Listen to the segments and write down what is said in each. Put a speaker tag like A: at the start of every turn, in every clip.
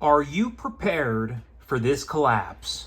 A: Are you prepared for this collapse?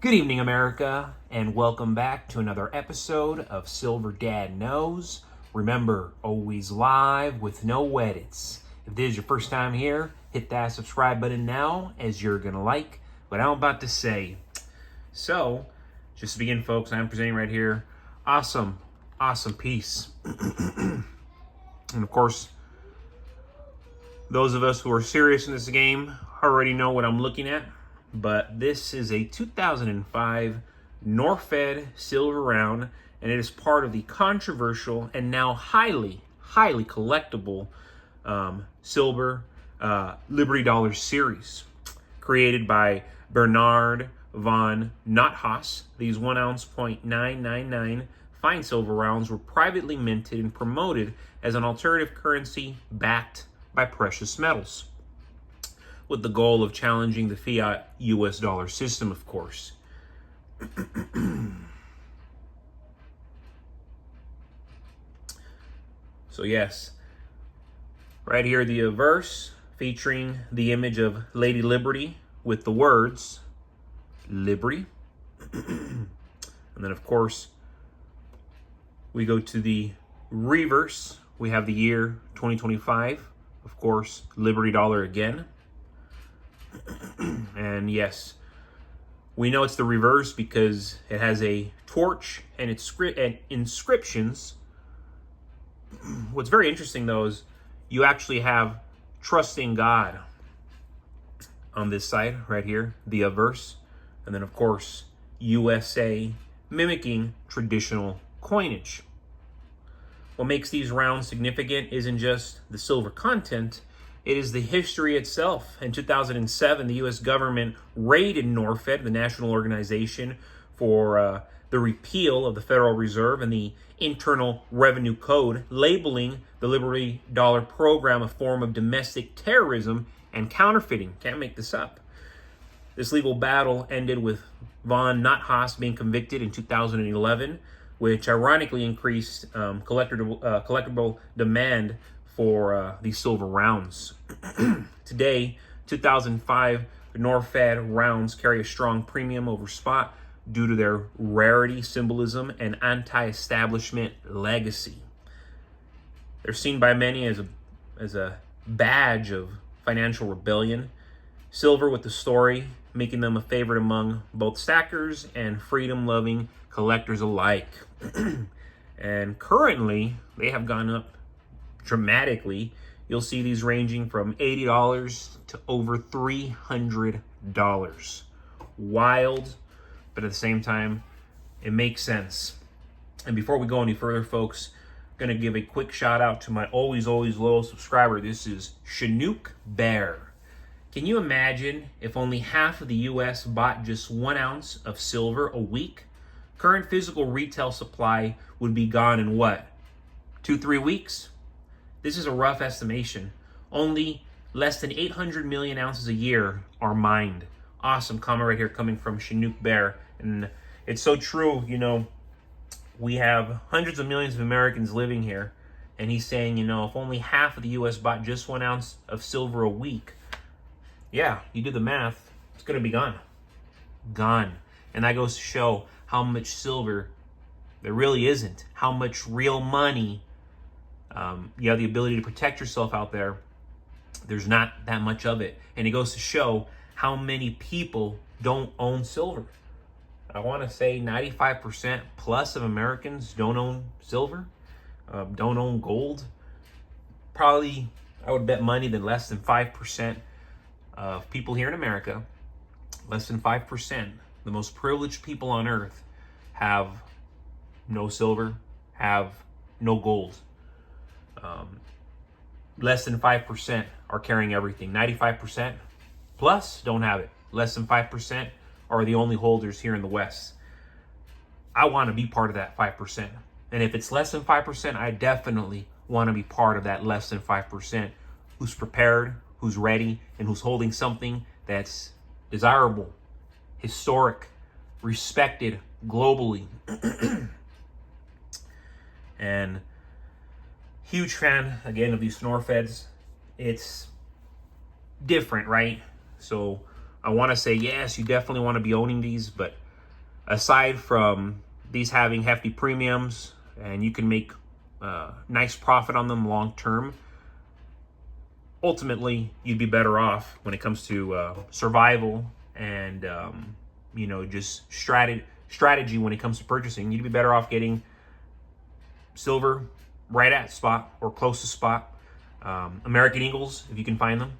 A: Good evening, America, and welcome back to another episode of Silver Dad Knows. Remember, always live with no edits. If this is your first time here, hit that subscribe button now, as you're gonna like what I'm about to say. So, just to begin, folks, I'm presenting right here. Awesome piece. And of course, those of us who are serious in this game already know what I'm looking at, but this is a 2005 Norfed silver round, and it is part of the controversial and now highly collectible silver Liberty Dollar series, created by Bernard von Nothaus. These 1 ounce .999 fine silver rounds were privately minted and promoted as an alternative currency backed by precious metals, with the goal of challenging the fiat US dollar system, of course. So yes, right here the verse featuring the image of Lady Liberty with the words Liberty. And then of course we go to the reverse. We have the year 2025. Of course, Liberty Dollar again. And yes, we know it's the reverse because it has a torch and inscriptions. What's very interesting, though, is you actually have trusting God on this side right here, the verse. And then, of course, USA, mimicking traditional coinage. What makes these rounds significant isn't just the silver content, it is the history itself. In 2007, the U.S. government raided Norfed, the national organization, for the repeal of the Federal Reserve and the Internal Revenue Code, labeling the Liberty Dollar program a form of domestic terrorism and counterfeiting. Can't make this up. This legal battle ended with von Nothaus being convicted in 2011, which ironically increased collectible demand for these silver rounds. Today, 2005 Norfed rounds carry a strong premium over spot due to their rarity, symbolism, and anti-establishment legacy. They're seen by many as a badge of financial rebellion. Silver with the story, making them a favorite among both stackers and freedom-loving collectors alike. And currently, they have gone up dramatically. You'll see these ranging from $80 to over $300. Wild, but at the same time, it makes sense. And before we go any further, folks, I'm going to give a quick shout out to my always loyal subscriber. This is Chinook Bear. Can you imagine if only half of the US bought just 1 ounce of silver a week? Current physical retail supply would be gone in what? 2-3 weeks? This is a rough estimation. Only less than 800 million ounces a year are mined. Awesome comment right here coming from Chinook Bear. And it's so true, you know, we have hundreds of millions of Americans living here. And he's saying, you know, if only half of the US bought just 1 ounce of silver a week, yeah, you do the math, it's gonna be gone. Gone. And that goes to show how much silver there really isn't, how much real money you have the ability to protect yourself out there. There's not that much of it. And it goes to show how many people don't own silver. I want to say 95% plus of Americans don't own silver, don't own gold. Probably, I would bet money that less than 5% of people here in America, less than 5%, the most privileged people on earth, have no silver, have no gold. Less than 5% are carrying everything. 95% plus don't have it. Less than 5% are the only holders here in the West. I want to be part of that 5%. And if it's less than 5%, I definitely want to be part of that less than 5% who's prepared, who's ready, and who's holding something that's desirable, historic, respected globally. And huge fan, again, of these Norfeds. It's different, right? So I want to say, yes, you definitely want to be owning these, but aside from these having hefty premiums and you can make nice profit on them long term, ultimately you'd be better off when it comes to survival and just strategy when it comes to purchasing. You'd be better off getting silver right at spot or close to spot. American Eagles, if you can find them.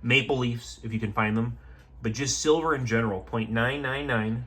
A: Maple Leafs, if you can find them. But just silver in general, 0.999,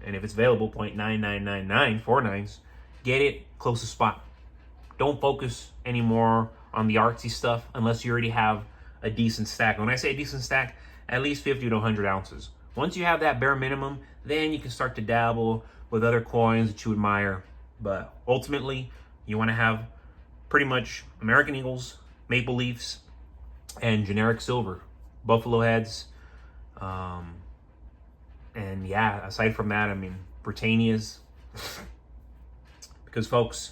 A: and if it's available, 0.999949s. Get it close to spot. Don't focus anymore on the artsy stuff unless you already have a decent stack. When I say a decent stack, at least 50 to 100 ounces. Once you have that bare minimum, then you can start to dabble with other coins that you admire. But ultimately, you want to have pretty much American Eagles, Maple Leafs, and generic silver, Buffalo Heads. And yeah, aside from that, I mean, Britannias. Because folks,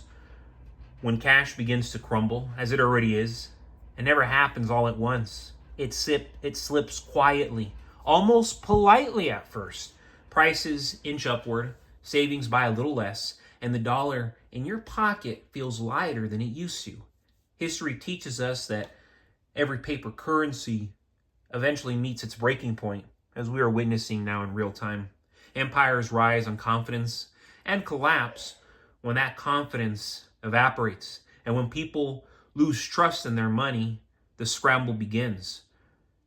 A: when cash begins to crumble, as it already is, it never happens all at once. It slips quietly, almost politely at first. Prices inch upward, savings by a little less, and the dollar in your pocket feels lighter than it used to. History teaches us that every paper currency eventually meets its breaking point, as we are witnessing now in real time. Empires rise on confidence and collapse when that confidence evaporates. And when people lose trust in their money, the scramble begins.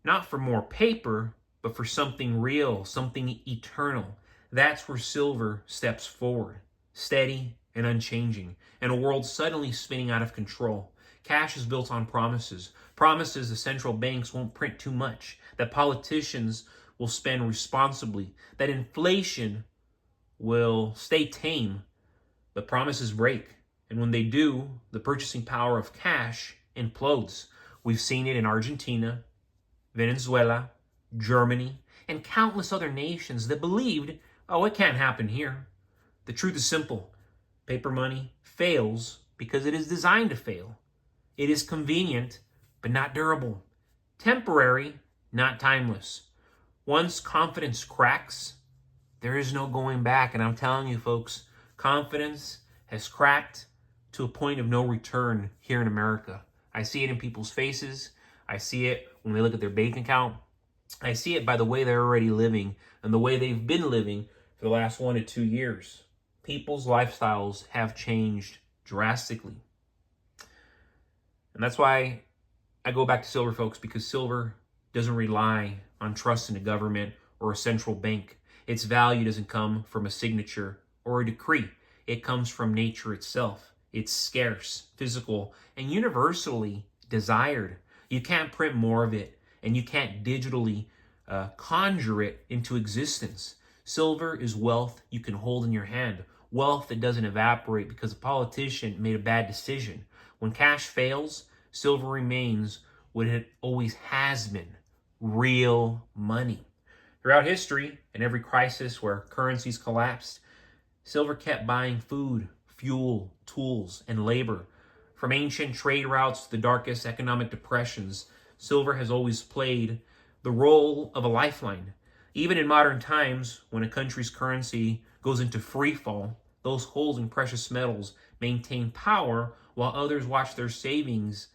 A: Not for more paper, but for something real, something eternal. That's where silver steps forward, steady and unchanging, in a world suddenly spinning out of control. Cash is built on promises. Promises the central banks won't print too much, that politicians will spend responsibly, that inflation will stay tame. But promises break. And when they do, the purchasing power of cash implodes. We've seen it in Argentina, Venezuela, Germany, and countless other nations that believed, oh, it can't happen here. The truth is simple. Paper money fails because it is designed to fail. It is convenient, but not durable. Temporary, not timeless. Once confidence cracks, there is no going back. And I'm telling you, folks, confidence has cracked to a point of no return here in America. I see it in people's faces. I see it when they look at their bank account. I see it by the way they're already living and the way they've been living for the last 1 to 2 years. People's lifestyles have changed drastically. And that's why I go back to silver, folks, because silver doesn't rely on trust in a government or a central bank. Its value doesn't come from a signature or a decree. It comes from nature itself. It's scarce, physical, and universally desired. You can't print more of it, and you can't digitally conjure it into existence. Silver is wealth you can hold in your hand, wealth that doesn't evaporate because a politician made a bad decision. When cash fails, silver remains what it always has been, real money. Throughout history, in every crisis where currencies collapsed, silver kept buying food, fuel, tools, and labor. From ancient trade routes to the darkest economic depressions, silver has always played the role of a lifeline. Even in modern times, when a country's currency goes into free fall, those holding precious metals maintain power while others watch their savings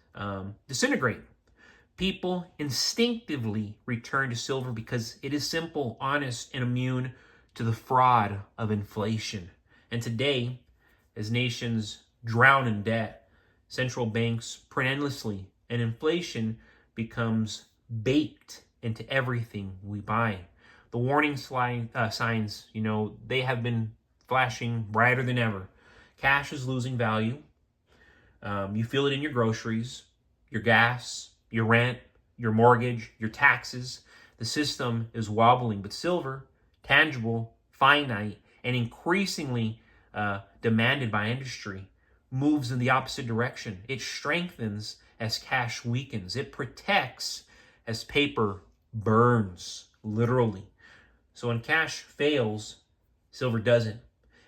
A: disintegrate. People instinctively return to silver because it is simple, honest, and immune to the fraud of inflation. And today, as nations drown in debt, central banks print endlessly, and inflation becomes baked into everything we buy. The warning signs, they have been flashing brighter than ever. Cash is losing value. You feel it in your groceries, your gas, your rent, your mortgage, your taxes. The system is wobbling, but silver, tangible, finite, and increasingly demanded by industry, moves in the opposite direction. It strengthens as cash weakens. It protects as paper burns, literally. So when cash fails, silver doesn't.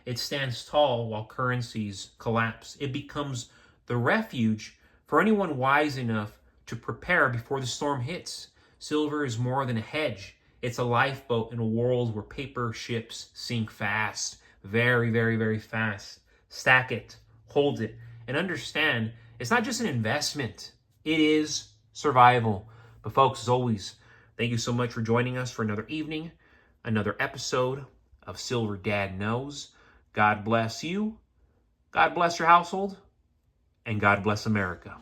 A: It stands tall while currencies collapse. It becomes the refuge for anyone wise enough to prepare before the storm hits. Silver is more than a hedge. It's a lifeboat in a world where paper ships sink fast, very, very, very fast. Stack it, hold it, and understand it's not just an investment. It is survival. But folks, as always, thank you so much for joining us for another evening, another episode of Silver Dad Knows. God bless you, God bless your household, and God bless America.